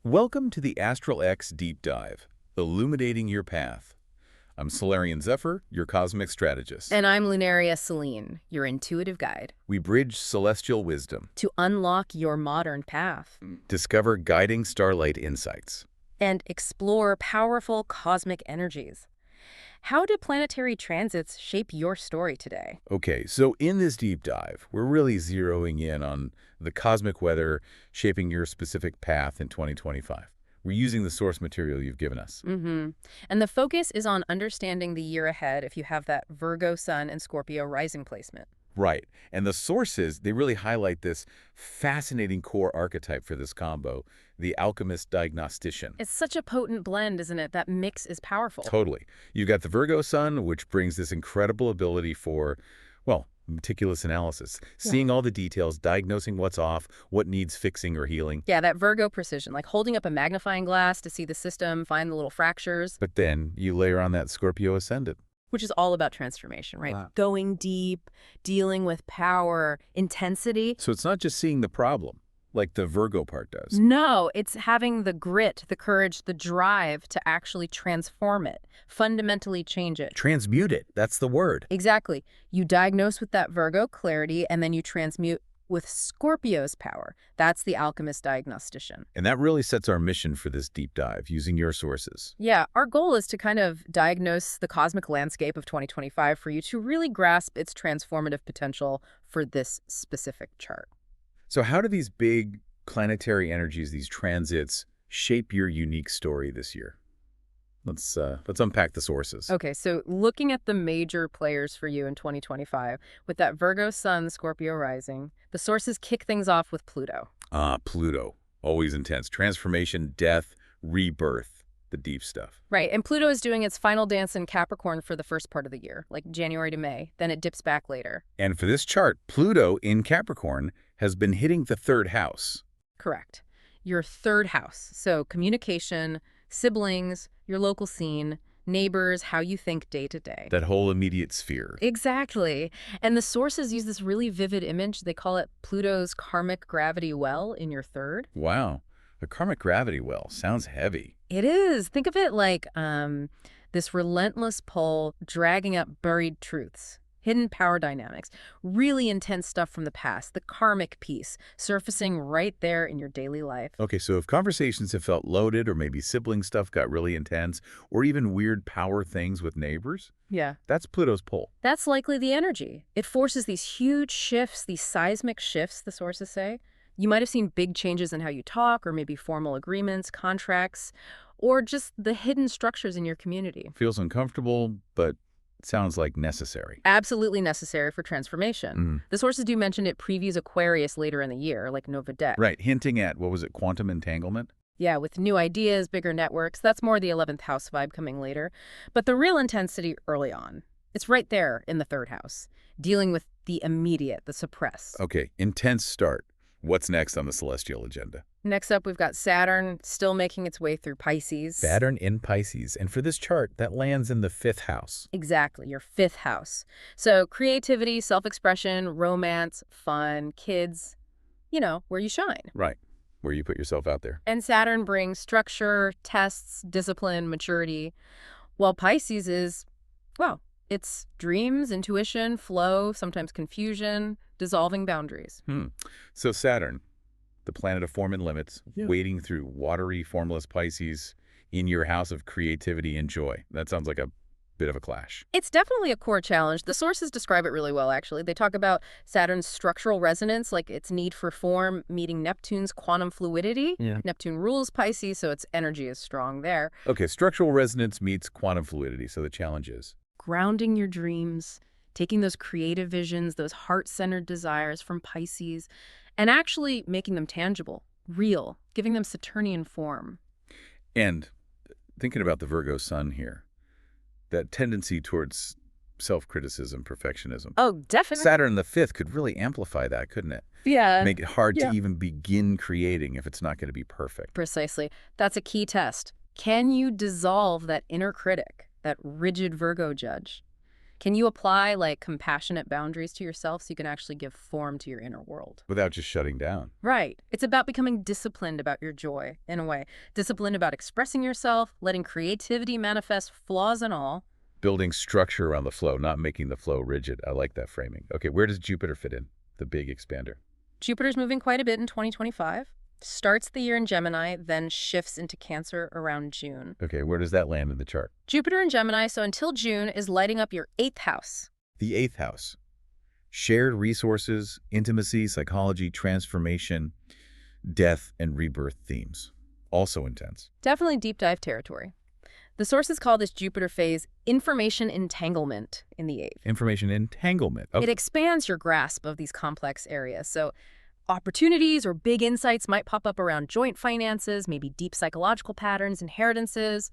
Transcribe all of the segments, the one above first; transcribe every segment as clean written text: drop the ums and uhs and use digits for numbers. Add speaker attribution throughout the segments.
Speaker 1: Welcome to the ASTRALX Deep Dive, illuminating your path. I'm Solarian Zephyr, your cosmic strategist.
Speaker 2: And I'm Lunaria, Selene, your intuitive guide.
Speaker 1: We bridge celestial wisdom,
Speaker 2: To unlock your modern path
Speaker 1: discover guiding starlight insights.
Speaker 2: and explore powerful cosmic energies. How do planetary transits shape your story today?
Speaker 1: Okay, so in this deep dive, we're really zeroing in on the cosmic weather shaping your specific path in 2025. We're using the source material you've given us.
Speaker 2: And the focus is on understanding the year ahead if you have that Virgo Sun and Scorpio Rising placement.
Speaker 1: Right, and the sources, they really highlight this fascinating core archetype for this combo, the Alchemist Diagnostician.
Speaker 2: It's such a potent blend, isn't it? That mix is powerful.
Speaker 1: Totally. You've got the Virgo Sun, which brings this incredible ability for, well, meticulous analysis, seeing all the details, diagnosing what's off, what needs fixing or healing.
Speaker 2: Yeah, that Virgo precision, like holding up a magnifying glass to see the system, find the little fractures.
Speaker 1: But then you layer on that Scorpio Ascendant.
Speaker 2: Which is all about transformation, right?
Speaker 1: Wow.
Speaker 2: Going deep, dealing with power, intensity.
Speaker 1: So it's not just seeing the problem, like the Virgo part does.
Speaker 2: No, it's having the grit, the courage, the drive to actually transform it, fundamentally change it.
Speaker 1: Transmute it, that's the word.
Speaker 2: Exactly. You diagnose with that Virgo clarity, and then you transmute with Scorpio's power. That's the Alchemist Diagnostician.
Speaker 1: And that really sets our mission for this deep dive, using your sources.
Speaker 2: Yeah, our goal is to kind of diagnose the cosmic landscape of 2025 for you to really grasp its transformative potential for this specific chart.
Speaker 1: So how do these big planetary energies, these transits, shape your unique story this year? Let's unpack the sources.
Speaker 2: Okay, so looking at the major players for you in 2025, with that Virgo Sun, Scorpio Rising, the sources kick things off with Pluto.
Speaker 1: Pluto. Always intense. Transformation, death, rebirth, the deep stuff.
Speaker 2: Right, and Pluto is doing its final dance in Capricorn for the first part of the year, like January to May. Then it dips back later.
Speaker 1: And for this chart, Pluto in Capricorn has been hitting the third house.
Speaker 2: Correct. Your third house. So communication, siblings, your local scene, neighbors, how you think day to day.
Speaker 1: That whole immediate sphere.
Speaker 2: Exactly. And the sources use this really vivid image. They call it Pluto's karmic gravity well in your third.
Speaker 1: Wow. The karmic gravity well sounds heavy.
Speaker 2: It is. Think of it like this relentless pull dragging up buried truths, hidden power dynamics, really intense stuff from the past, the karmic piece surfacing right there in your daily life.
Speaker 1: Okay, so if conversations have felt loaded or maybe sibling stuff got really intense or even weird power things with neighbors,
Speaker 2: Yeah.
Speaker 1: that's Pluto's pull.
Speaker 2: That's likely the energy. It forces these huge shifts, these seismic shifts, the sources say. You might have seen big changes in how you talk, or maybe formal agreements, contracts, or just the hidden structures in your community.
Speaker 1: Feels uncomfortable, but sounds like necessary.
Speaker 2: Absolutely necessary for transformation. The sources do mention it previews Aquarius later in the year, like Nova Deck.
Speaker 1: Right, hinting at, what was it, quantum entanglement?
Speaker 2: Yeah, with new ideas, bigger networks. That's more the 11th house vibe coming later. But the real intensity early on. It's right there in the third house, dealing with the immediate, the suppressed.
Speaker 1: Okay, intense start. What's next on the celestial agenda?
Speaker 2: Next up, we've got Saturn still making its way through Pisces.
Speaker 1: Saturn in Pisces. And for this chart, that lands in the fifth house.
Speaker 2: Exactly, your fifth house. So creativity, self-expression, romance, fun, kids, you know, where you shine.
Speaker 1: Right, where you put yourself out there.
Speaker 2: And Saturn brings structure, tests, discipline, maturity, while Pisces is, well, it's dreams, intuition, flow, sometimes confusion, dissolving boundaries.
Speaker 1: So Saturn, the planet of form and limits,
Speaker 2: Yeah.
Speaker 1: wading through watery, formless Pisces in your house of creativity and joy. That sounds like a bit of a clash.
Speaker 2: It's definitely a core challenge. The sources describe it really well, actually. They talk about Saturn's structural resonance, like its need for form, meeting Neptune's quantum fluidity.
Speaker 1: Yeah.
Speaker 2: Neptune rules Pisces, so its energy is strong there.
Speaker 1: Okay, structural resonance meets quantum fluidity, so the challenge is?
Speaker 2: Grounding your dreams, taking those creative visions, those heart-centered desires from Pisces, and actually making them tangible, real, giving them Saturnian form.
Speaker 1: And thinking about the Virgo Sun here, that tendency towards self-criticism, perfectionism.
Speaker 2: Oh, definitely.
Speaker 1: Saturn the fifth could really amplify that, couldn't it?
Speaker 2: Yeah.
Speaker 1: Make it hard to even begin creating if it's not going to be perfect.
Speaker 2: Precisely. That's a key test. Can you dissolve that inner critic, that rigid Virgo judge? Can you apply like compassionate boundaries to yourself so you can actually give form to your inner world?
Speaker 1: Without just shutting down.
Speaker 2: Right. It's about becoming disciplined about your joy, in a way. Disciplined about expressing yourself, letting creativity manifest, flaws and all.
Speaker 1: Building structure around the flow, not making the flow rigid. I like that framing. Okay, where does Jupiter fit in? The big expander.
Speaker 2: Jupiter's moving quite a bit in 2025. Starts the year in Gemini, then shifts into Cancer around June.
Speaker 1: Okay, where does that land in the chart?
Speaker 2: Jupiter in Gemini, so until June, is lighting up your 8th house.
Speaker 1: The 8th house. Shared resources, intimacy, psychology, transformation, death, and rebirth themes. Also intense.
Speaker 2: Definitely deep dive territory. The sources call this Jupiter phase information entanglement in the 8th.
Speaker 1: Information entanglement.
Speaker 2: It expands your grasp of these complex areas. So opportunities or big insights might pop up around joint finances, maybe deep psychological patterns, inheritances,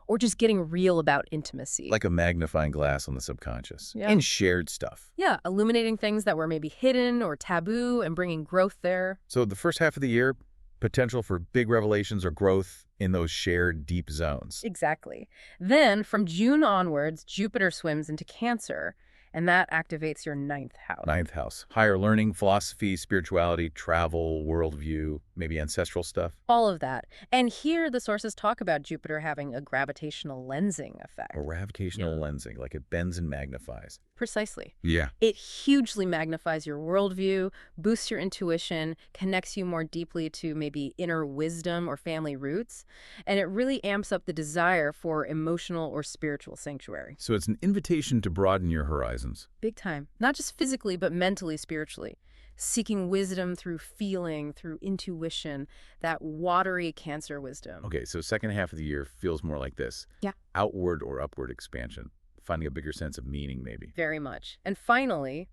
Speaker 2: or just getting real about intimacy.
Speaker 1: Like a magnifying glass on the subconscious.
Speaker 2: Yeah.
Speaker 1: And shared stuff.
Speaker 2: Yeah, illuminating things that were maybe hidden or taboo and bringing growth there.
Speaker 1: So the first half of the year, potential for big revelations or growth in those shared deep zones.
Speaker 2: Exactly. Then, from June onwards, Jupiter swims into Cancer, and that activates your 9th house.
Speaker 1: 9th house. Higher learning, philosophy, spirituality, travel, worldview, maybe ancestral stuff.
Speaker 2: All of that. And here the sources talk about Jupiter having a gravitational lensing effect.
Speaker 1: Or gravitational lensing, like it bends and magnifies.
Speaker 2: Precisely.
Speaker 1: Yeah.
Speaker 2: It hugely magnifies your worldview, boosts your intuition, connects you more deeply to maybe inner wisdom or family roots, and it really amps up the desire for emotional or spiritual sanctuary.
Speaker 1: So it's an invitation to broaden your horizons.
Speaker 2: Big time. Not just physically, but mentally, spiritually. Seeking wisdom through feeling, through intuition, that watery Cancer wisdom.
Speaker 1: Okay, so second half of the year feels more like this.
Speaker 2: Yeah.
Speaker 1: Outward or upward expansion. Finding a bigger sense of meaning, maybe.
Speaker 2: Very much. And finally,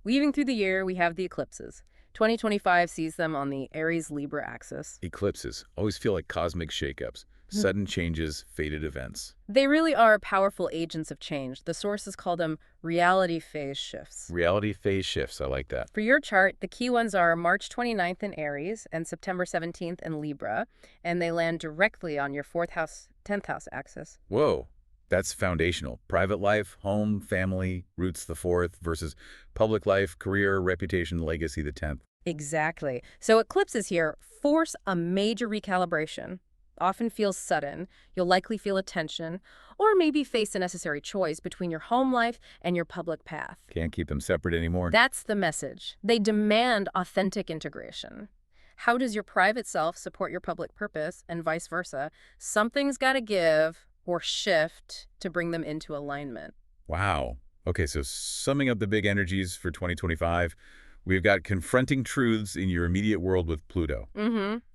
Speaker 2: weaving through the year, we have the eclipses. 2025 sees them on the Aries-Libra axis.
Speaker 1: Eclipses always feel like cosmic shakeups. Sudden changes, fated events.
Speaker 2: They really are powerful agents of change. The sources call them reality phase shifts.
Speaker 1: Reality phase shifts, I like that.
Speaker 2: For your chart, the key ones are March 29th in Aries and September 17th in Libra, and they land directly on your 4th house, 10th house axis.
Speaker 1: Whoa, that's foundational. Private life, home, family, roots the 4th versus public life, career, reputation, legacy the 10th.
Speaker 2: Exactly. So eclipses here force a major recalibration. Often feels sudden, you'll likely feel a tension, or maybe face a necessary choice between your home life and your public path.
Speaker 1: Can't keep them separate anymore.
Speaker 2: That's the message. They demand authentic integration. How does your private self support your public purpose, and vice versa? Something's got to give or shift to bring them into alignment.
Speaker 1: Wow. Okay, so summing up the big energies for 2025, we've got confronting truths in your immediate world with Pluto.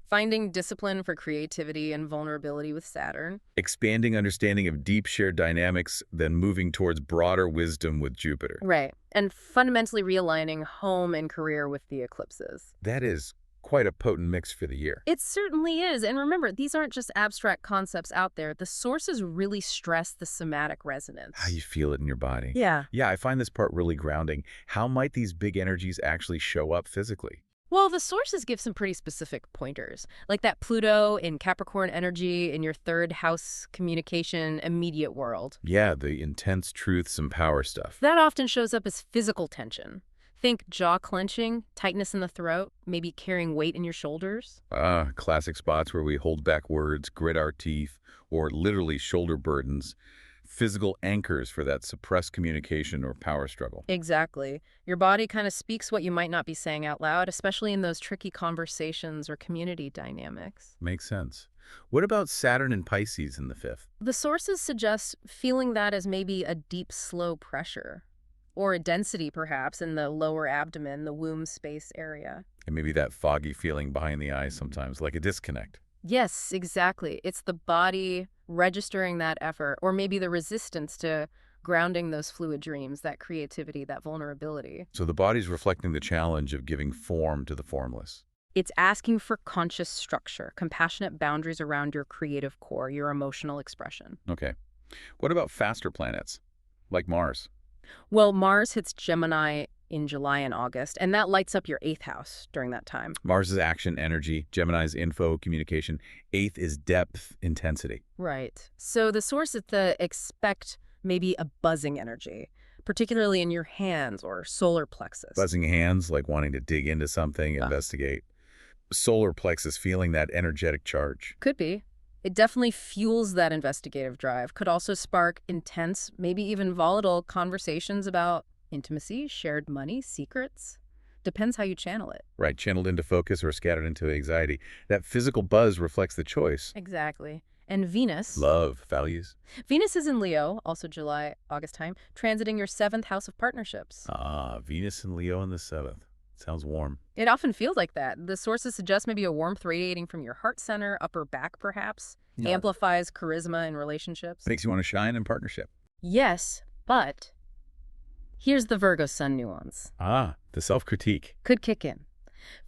Speaker 2: Finding discipline for creativity and vulnerability with Saturn.
Speaker 1: Expanding understanding of deep shared dynamics, then moving towards broader wisdom with Jupiter.
Speaker 2: Right. And fundamentally realigning home and career with the eclipses.
Speaker 1: That is quite a potent mix for the year.
Speaker 2: It certainly is. And remember, these aren't just abstract concepts out there. The sources really stress the somatic resonance.
Speaker 1: How you feel it in your body.
Speaker 2: Yeah.
Speaker 1: Yeah, I find this part really grounding. How might these big energies actually show up physically?
Speaker 2: Well, the sources give some pretty specific pointers, like that Pluto in Capricorn energy in your 3rd house communication immediate world.
Speaker 1: Yeah, the intense truths and power stuff.
Speaker 2: That often shows up as physical tension. Think jaw clenching, tightness in the throat, maybe carrying weight in your shoulders.
Speaker 1: Classic spots where we hold back words, grit our teeth, or literally shoulder burdens. Physical anchors for that suppressed communication or power struggle.
Speaker 2: Exactly. Your body kind of speaks what you might not be saying out loud, especially in those tricky conversations or community dynamics.
Speaker 1: Makes sense. What about Saturn and Pisces in the 5th?
Speaker 2: The sources suggest feeling that as maybe a deep, slow pressure, or a density perhaps in the lower abdomen, the womb space area.
Speaker 1: And maybe that foggy feeling behind the eyes sometimes, like a disconnect.
Speaker 2: Yes, exactly. It's the body registering that effort, or maybe the resistance to grounding those fluid dreams, that creativity, that vulnerability.
Speaker 1: So the body's reflecting the challenge of giving form to the formless.
Speaker 2: It's asking for conscious structure, compassionate boundaries around your creative core, your emotional expression.
Speaker 1: Okay. What about faster planets, like Mars?
Speaker 2: Well, Mars hits Gemini in July and August, and that lights up your 8th house during that time.
Speaker 1: Mars is action, energy. Gemini's info, communication. 8th is depth, intensity.
Speaker 2: Right. So the source is to expect maybe a buzzing energy, particularly in your hands or solar plexus.
Speaker 1: Buzzing hands, like wanting to dig into something, investigate. Solar plexus, feeling that energetic charge.
Speaker 2: Could be. It definitely fuels that investigative drive. Could also spark intense, maybe even volatile conversations about intimacy, shared money, secrets. Depends how you channel it.
Speaker 1: Right, channeled into focus or scattered into anxiety. That physical buzz reflects the choice.
Speaker 2: Exactly. And Venus.
Speaker 1: Love, values.
Speaker 2: Venus is in Leo, also July, August time, transiting your 7th house of partnerships.
Speaker 1: Ah, Venus and Leo in the 7th. Sounds warm.
Speaker 2: It often feels like that. The sources suggest maybe a warmth radiating from your heart center, upper back perhaps, amplifies charisma in relationships.
Speaker 1: Makes you want to shine in partnership.
Speaker 2: Yes, but here's the Virgo Sun nuance.
Speaker 1: Ah, the self-critique.
Speaker 2: Could kick in.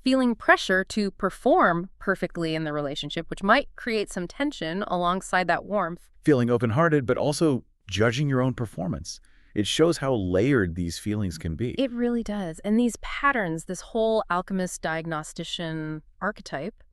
Speaker 2: Feeling pressure to perform perfectly in the relationship, which might create some tension alongside that warmth.
Speaker 1: Feeling open-hearted, but also judging your own performance. It shows how layered these feelings can be.
Speaker 2: It really does. And these patterns, this whole Alchemist Diagnostician archetype,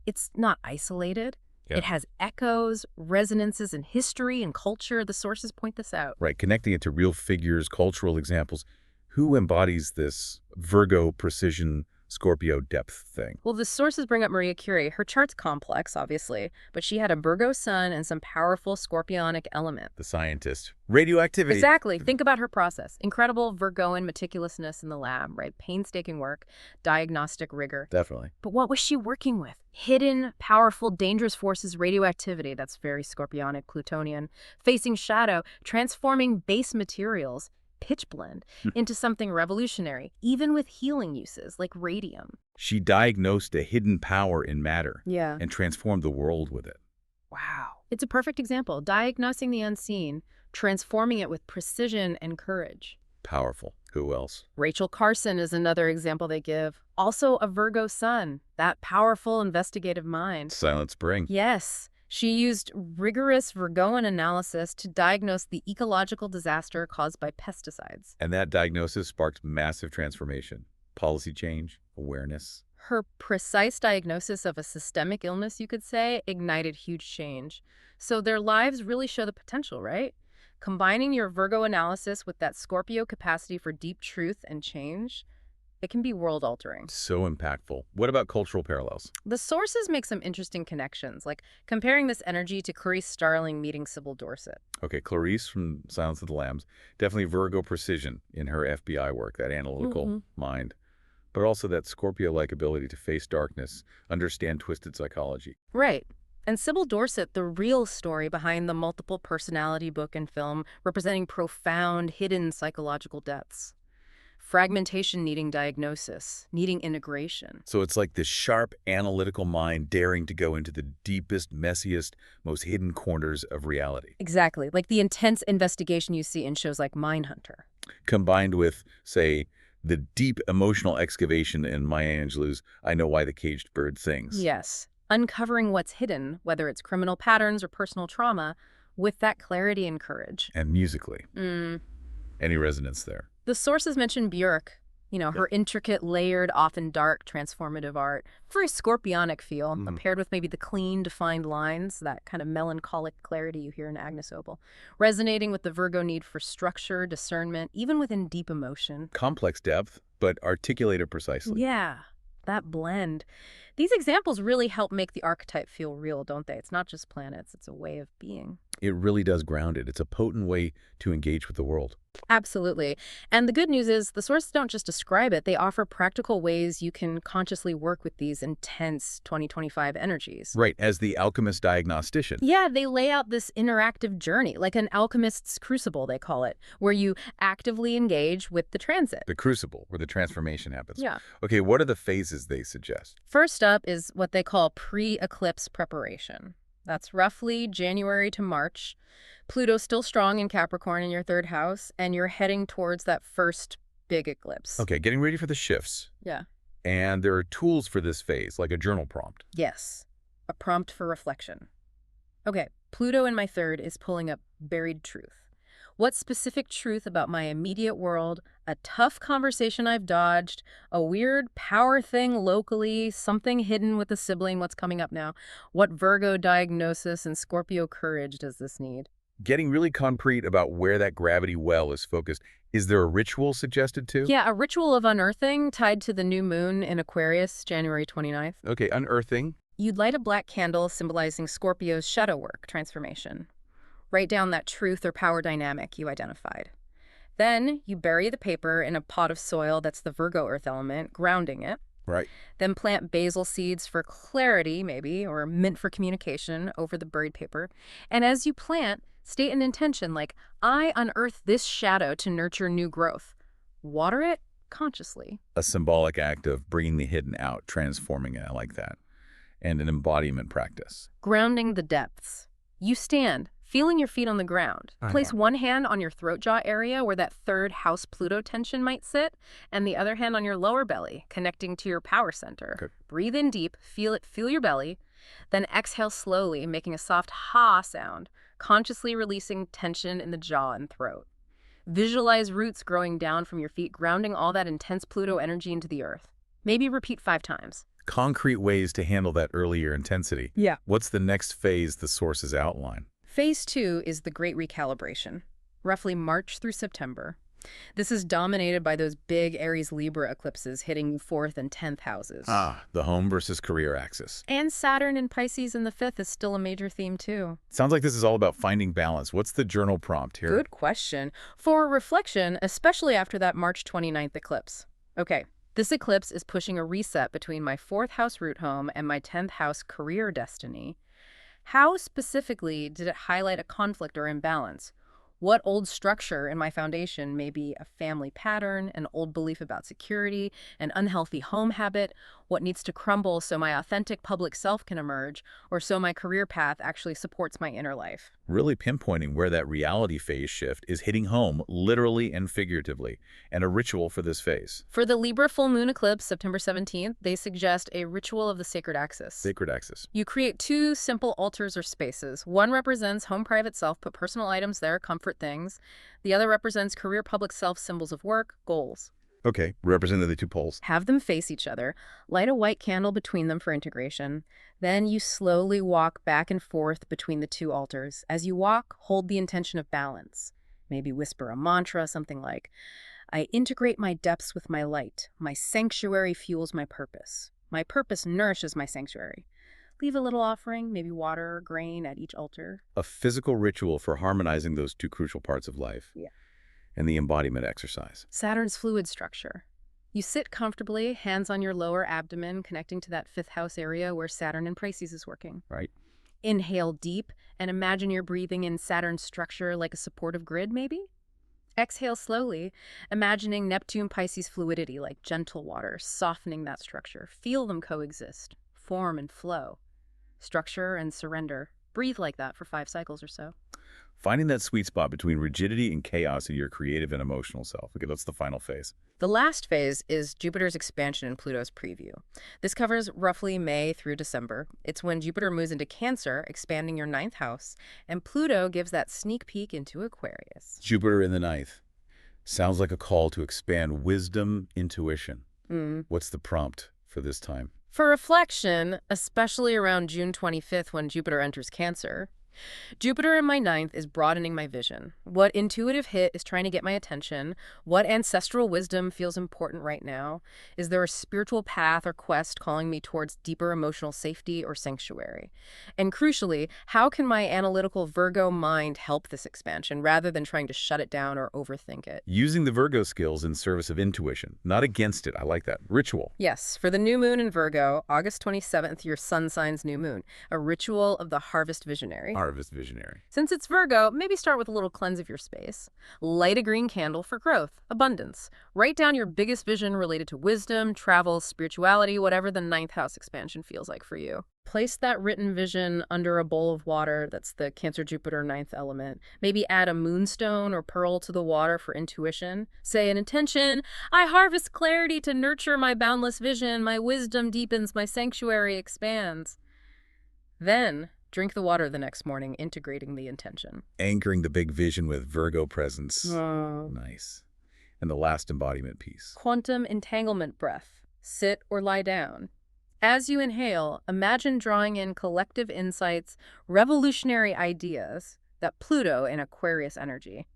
Speaker 2: it's not isolated.
Speaker 1: Yeah.
Speaker 2: It has echoes, resonances in history and culture. The sources point this out.
Speaker 1: Right, connecting it to real figures, cultural examples. Who embodies this Virgo precision Scorpio depth thing?
Speaker 2: Well, the sources bring up Maria Curie. Her chart's complex, obviously, but she had a Virgo sun and some powerful scorpionic element.
Speaker 1: The scientist. Radioactivity.
Speaker 2: Exactly. Think about her process. Incredible Virgoan meticulousness in the lab, right? Painstaking work, diagnostic rigor.
Speaker 1: Definitely.
Speaker 2: But what was she working with? Hidden, powerful, dangerous forces, radioactivity. That's very scorpionic, Plutonian. Facing shadow, transforming base materials, pitch blend, into something revolutionary, even with healing uses like radium.
Speaker 1: She diagnosed a hidden power in matter.
Speaker 2: Yeah.
Speaker 1: And transformed the world with it.
Speaker 2: Wow. It's a perfect example. Diagnosing the unseen, transforming it with precision and courage.
Speaker 1: Powerful. Who else?
Speaker 2: Rachel Carson is another example they give. Also a Virgo sun, that powerful investigative mind.
Speaker 1: Silent Spring.
Speaker 2: Yes. She used rigorous Virgoan analysis to diagnose the ecological disaster caused by pesticides.
Speaker 1: And that diagnosis sparked massive transformation. Policy change, awareness.
Speaker 2: Her precise diagnosis of a systemic illness, you could say, ignited huge change. So their lives really show the potential, right? Combining your Virgo analysis with that Scorpio capacity for deep truth and change, it can be world-altering.
Speaker 1: So impactful. What about cultural parallels?
Speaker 2: The sources make some interesting connections, like comparing this energy to Clarice Starling meeting Sybil Dorset.
Speaker 1: Okay, Clarice from Silence of the Lambs. Definitely Virgo precision in her FBI work, that analytical mind. But also that Scorpio-like ability to face darkness, understand twisted psychology.
Speaker 2: Right. And Sybil Dorset, the real story behind the multiple personality book and film, representing profound, hidden psychological depths. Fragmentation needing diagnosis, needing integration.
Speaker 1: So it's like this sharp, analytical mind daring to go into the deepest, messiest, most hidden corners of reality.
Speaker 2: Exactly, like the intense investigation you see in shows like Mindhunter.
Speaker 1: Combined with, say, the deep emotional excavation in Maya Angelou's I Know Why the Caged Bird Sings.
Speaker 2: Yes, uncovering what's hidden, whether it's criminal patterns or personal trauma, with that clarity and courage.
Speaker 1: And musically. Any resonance there?
Speaker 2: The sources mention Björk, her intricate, layered, often dark, transformative art. Very scorpionic feel, paired with maybe the clean, defined lines, that kind of melancholic clarity you hear in Agnes Obel. Resonating with the Virgo need for structure, discernment, even within deep emotion.
Speaker 1: Complex depth, but articulated precisely.
Speaker 2: Yeah, that blend. These examples really help make the archetype feel real, don't they? It's not just planets, it's a way of being.
Speaker 1: It really does ground it. It's a potent way to engage with the world.
Speaker 2: Absolutely. And the good news is the sources don't just describe it, they offer practical ways you can consciously work with these intense 2025 energies.
Speaker 1: Right, as the Alchemist Diagnostician.
Speaker 2: Yeah, they lay out this interactive journey, like an alchemist's crucible, they call it, where you actively engage with the transit.
Speaker 1: The crucible, where the transformation happens.
Speaker 2: Yeah.
Speaker 1: Okay, what are the phases they suggest?
Speaker 2: First up is what they call pre-eclipse preparation. That's roughly January to March. Pluto's still strong in Capricorn in your 3rd house, and you're heading towards that first big eclipse.
Speaker 1: Okay, getting ready for the shifts.
Speaker 2: Yeah.
Speaker 1: And there are tools for this phase, like a journal prompt.
Speaker 2: Yes, a prompt for reflection. Okay, Pluto in my 3rd is pulling up buried truth. What specific truth about my immediate world, a tough conversation I've dodged, a weird power thing locally, something hidden with a sibling, what's coming up now? What Virgo diagnosis and Scorpio courage does this need?
Speaker 1: Getting really concrete about where that gravity well is focused. Is there a ritual suggested too?
Speaker 2: Yeah, a ritual of unearthing tied to the new moon in Aquarius, January 29th.
Speaker 1: Okay, unearthing.
Speaker 2: You'd light a black candle symbolizing Scorpio's shadow work transformation. Write down that truth or power dynamic you identified. Then you bury the paper in a pot of soil that's the Virgo earth element, grounding it.
Speaker 1: Right.
Speaker 2: Then plant basil seeds for clarity, maybe, or mint for communication over the buried paper. And as you plant, state an intention like, I unearth this shadow to nurture new growth. Water it consciously.
Speaker 1: A symbolic act of bringing the hidden out, transforming it. I like that. And an embodiment practice.
Speaker 2: Grounding the depths. You stand, feeling your feet on the ground. Place one hand on your throat jaw area where that third house Pluto tension might sit, and the other hand on your lower belly, connecting to your power center.
Speaker 1: Okay.
Speaker 2: Breathe in deep, feel your belly, then exhale slowly, making a soft ha sound, consciously releasing tension in the jaw and throat. Visualize roots growing down from your feet, grounding all that intense Pluto energy into the earth. Maybe repeat 5 times.
Speaker 1: Concrete ways to handle that earlier intensity.
Speaker 2: Yeah.
Speaker 1: What's the next phase the sources outline?
Speaker 2: Phase 2 is the Great Recalibration, roughly March through September. This is dominated by those big Aries-Libra eclipses hitting 4th and 10th houses.
Speaker 1: The home versus career axis.
Speaker 2: And Saturn in Pisces in the 5th is still a major theme, too.
Speaker 1: Sounds like this is all about finding balance. What's the journal prompt here?
Speaker 2: Good question. For reflection, especially after that March 29th eclipse. Okay, this eclipse is pushing a reset between my 4th house root home and my 10th house career destiny. How specifically did it highlight a conflict or imbalance? What old structure in my foundation may be a family pattern, an old belief about security, an unhealthy home habit? What needs to crumble so my authentic public self can emerge, or so my career path actually supports my inner life?
Speaker 1: Really pinpointing where that reality phase shift is hitting home, literally and figuratively, and a ritual for this phase.
Speaker 2: For the Libra full moon eclipse, September 17th, they suggest a ritual of the sacred axis.
Speaker 1: Sacred axis.
Speaker 2: You create 2 simple altars or spaces. One represents home private self, put personal items there, comfort things. The other represents career public self, symbols of work, goals.
Speaker 1: Okay, representing the 2 poles.
Speaker 2: Have them face each other. Light a white candle between them for integration. Then you slowly walk back and forth between the 2 altars. As you walk, hold the intention of balance. Maybe whisper a mantra, something like, I integrate my depths with my light. My sanctuary fuels my purpose. My purpose nourishes my sanctuary. Leave a little offering, maybe water or grain at each altar.
Speaker 1: A physical ritual for harmonizing those 2 crucial parts of life.
Speaker 2: Yeah.
Speaker 1: And the embodiment exercise.
Speaker 2: Saturn's fluid structure. You sit comfortably, hands on your lower abdomen, connecting to that 5th house area where Saturn in Pisces is working.
Speaker 1: Right.
Speaker 2: Inhale deep and imagine you're breathing in Saturn's structure like a supportive grid, maybe? Exhale slowly, imagining Neptune Pisces fluidity like gentle water, softening that structure. Feel them coexist, form and flow. Structure and surrender. Breathe like that for 5 cycles or so.
Speaker 1: Finding that sweet spot between rigidity and chaos in your creative and emotional self. Okay, that's the final phase.
Speaker 2: The last phase is Jupiter's expansion and Pluto's preview. This covers roughly May through December. It's when Jupiter moves into Cancer, expanding your 9th house, and Pluto gives that sneak peek into Aquarius.
Speaker 1: Jupiter in the 9th. Sounds like a call to expand wisdom, intuition. What's the prompt for this time?
Speaker 2: For reflection, especially around June 25th when Jupiter enters Cancer, Jupiter in my 9th is broadening my vision. What intuitive hit is trying to get my attention? What ancestral wisdom feels important right now? Is there a spiritual path or quest calling me towards deeper emotional safety or sanctuary? And crucially, how can my analytical Virgo mind help this expansion rather than trying to shut it down or overthink it?
Speaker 1: Using the Virgo skills in service of intuition, not against it. I like that. Ritual.
Speaker 2: Yes, for the new moon in Virgo, August 27th, your sun sign's new moon, a ritual of the harvest visionary.
Speaker 1: Harvest visionary.
Speaker 2: Since it's Virgo, maybe start with a little cleanse of your space. Light a green candle for growth, abundance. Write down your biggest vision related to wisdom, travel, spirituality, whatever the 9th house expansion feels like for you. Place that written vision under a bowl of water. That's the Cancer-Jupiter 9th element. Maybe add a moonstone or pearl to the water for intuition. Say an intention, I harvest clarity to nurture my boundless vision. My wisdom deepens, my sanctuary expands. Then, drink the water the next morning, integrating the intention.
Speaker 1: Anchoring the big vision with Virgo presence.
Speaker 2: Oh.
Speaker 1: Nice. And the last embodiment piece.
Speaker 2: Quantum entanglement breath. Sit or lie down. As you inhale, imagine drawing in collective insights, revolutionary ideas, that Pluto and Aquarius energy,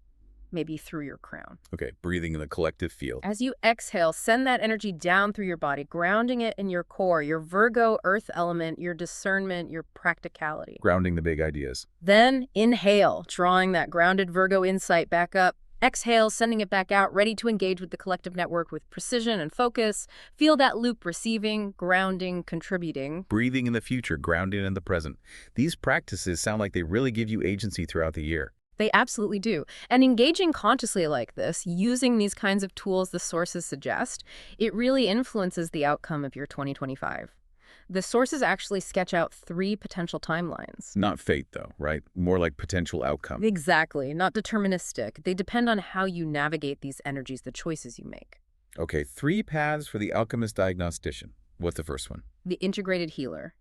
Speaker 2: maybe through your crown.
Speaker 1: Okay, breathing in the collective field.
Speaker 2: As you exhale, send that energy down through your body, grounding it in your core, your Virgo earth element, your discernment, your practicality.
Speaker 1: Grounding the big ideas.
Speaker 2: Then inhale, drawing that grounded Virgo insight back up. Exhale, sending it back out, ready to engage with the collective network with precision and focus. Feel that loop receiving, grounding, contributing.
Speaker 1: Breathing in the future, grounding in the present. These practices sound like they really give you agency throughout the year.
Speaker 2: They absolutely do. And engaging consciously like this, using these kinds of tools the sources suggest, it really influences the outcome of your 2025. The sources actually sketch out 3 potential timelines.
Speaker 1: Not fate, though, right? More like potential outcome.
Speaker 2: Exactly, not deterministic. They depend on how you navigate these energies, the choices you make.
Speaker 1: Okay, 3 paths for the Alchemist Diagnostician. What's the first one?
Speaker 2: The integrated healer.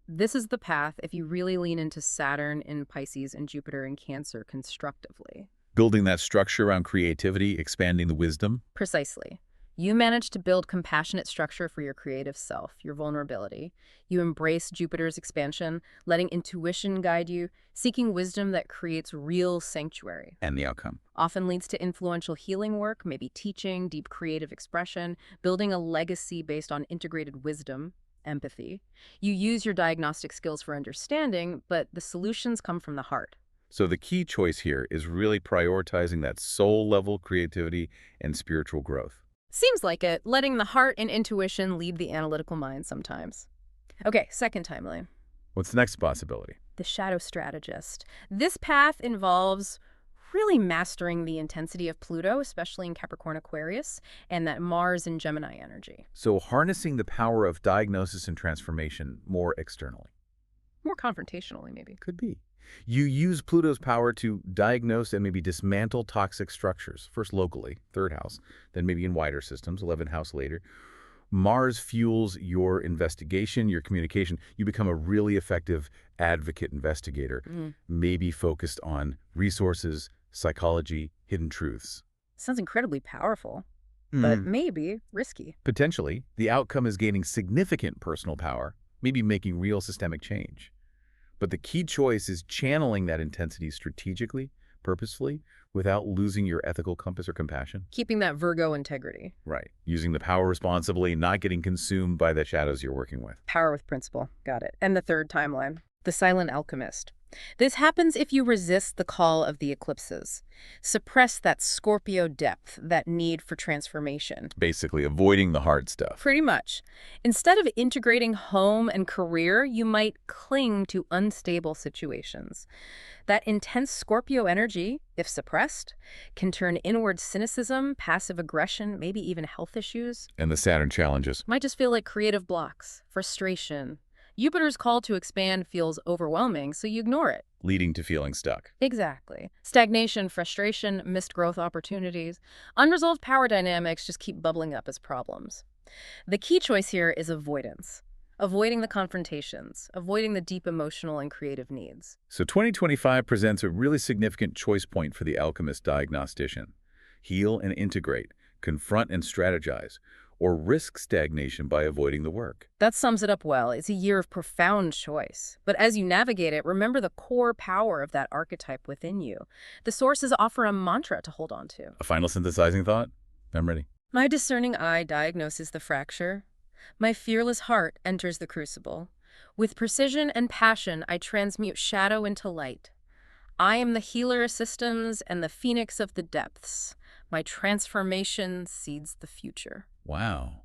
Speaker 2: This is the path if you really lean into Saturn in Pisces and Jupiter in Cancer constructively.
Speaker 1: Building that structure around creativity, expanding the wisdom.
Speaker 2: Precisely. You manage to build compassionate structure for your creative self, your vulnerability. You embrace Jupiter's expansion, letting intuition guide you, seeking wisdom that creates real sanctuary.
Speaker 1: And the outcome.
Speaker 2: Often leads to influential healing work, maybe teaching, deep creative expression, building a legacy based on integrated wisdom, empathy. You use your diagnostic skills for understanding, but the solutions come from the heart.
Speaker 1: So the key choice here is really prioritizing that soul-level creativity and spiritual growth.
Speaker 2: Seems like it, letting the heart and intuition lead the analytical mind sometimes. Okay, second timeline.
Speaker 1: What's the next possibility?
Speaker 2: The Shadow Strategist. This path involves really mastering the intensity of Pluto, especially in Capricorn Aquarius, and that Mars and Gemini energy.
Speaker 1: So harnessing the power of diagnosis and transformation more externally.
Speaker 2: More confrontationally, maybe.
Speaker 1: Could be. You use Pluto's power to diagnose and maybe dismantle toxic structures, first locally, 3rd house, then maybe in wider systems, 11th house later. Mars fuels your investigation, your communication. You become a really effective advocate investigator, maybe focused on resources, psychology, hidden truths.
Speaker 2: Sounds incredibly powerful, but maybe risky.
Speaker 1: Potentially, the outcome is gaining significant personal power, maybe making real systemic change. But the key choice is channeling that intensity strategically, purposefully, without losing your ethical compass or compassion.
Speaker 2: Keeping that Virgo integrity.
Speaker 1: Right. Using the power responsibly, not getting consumed by the shadows you're working with.
Speaker 2: Power with principle. Got it. And the third timeline. The Silent Alchemist. This happens if you resist the call of the eclipses. Suppress that Scorpio depth, that need for transformation.
Speaker 1: Basically, avoiding the hard stuff.
Speaker 2: Pretty much. Instead of integrating home and career, you might cling to unstable situations. That intense Scorpio energy, if suppressed, can turn inward cynicism, passive aggression, maybe even health issues.
Speaker 1: And the Saturn challenges.
Speaker 2: Might just feel like creative blocks, frustration. Jupiter's call to expand feels overwhelming, so you ignore it.
Speaker 1: Leading to feeling stuck.
Speaker 2: Exactly. Stagnation, frustration, missed growth opportunities. Unresolved power dynamics just keep bubbling up as problems. The key choice here is avoidance. Avoiding the confrontations, avoiding the deep emotional and creative needs.
Speaker 1: So 2025 presents a really significant choice point for the Alchemist Diagnostician. Heal and integrate, confront and strategize, or risk stagnation by avoiding the work.
Speaker 2: That sums it up well. It's a year of profound choice. But as you navigate it, remember the core power of that archetype within you. The sources offer a mantra to hold on to.
Speaker 1: A final synthesizing thought? I'm ready.
Speaker 2: My discerning eye diagnoses the fracture. My fearless heart enters the crucible. With precision and passion, I transmute shadow into light. I am the healer of systems and the phoenix of the depths. My transformation seeds the future.
Speaker 1: Wow.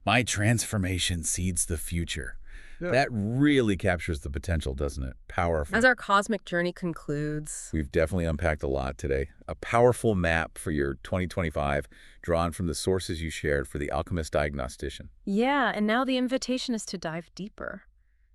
Speaker 1: My transformation seeds the future. Yeah. That really captures the potential, doesn't it? Powerful.
Speaker 2: As our cosmic journey concludes,
Speaker 1: we've definitely unpacked a lot today. A powerful map for your 2025, drawn from the sources you shared for the Alchemist Diagnostician.
Speaker 2: Yeah, and now the invitation is to dive deeper.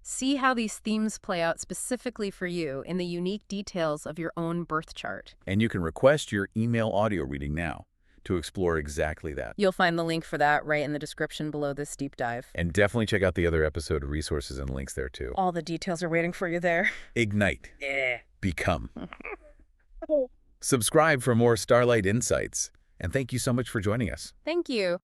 Speaker 2: See how these themes play out specifically for you in the unique details of your own birth chart.
Speaker 1: And you can request your email audio reading now to explore exactly that.
Speaker 2: You'll find the link for that right in the description below this deep dive.
Speaker 1: And definitely check out the other episode resources and links there too.
Speaker 2: All the details are waiting for you there.
Speaker 1: Ignite. Become. Subscribe for more Starlight Insights. And thank you so much for joining us.
Speaker 2: Thank you.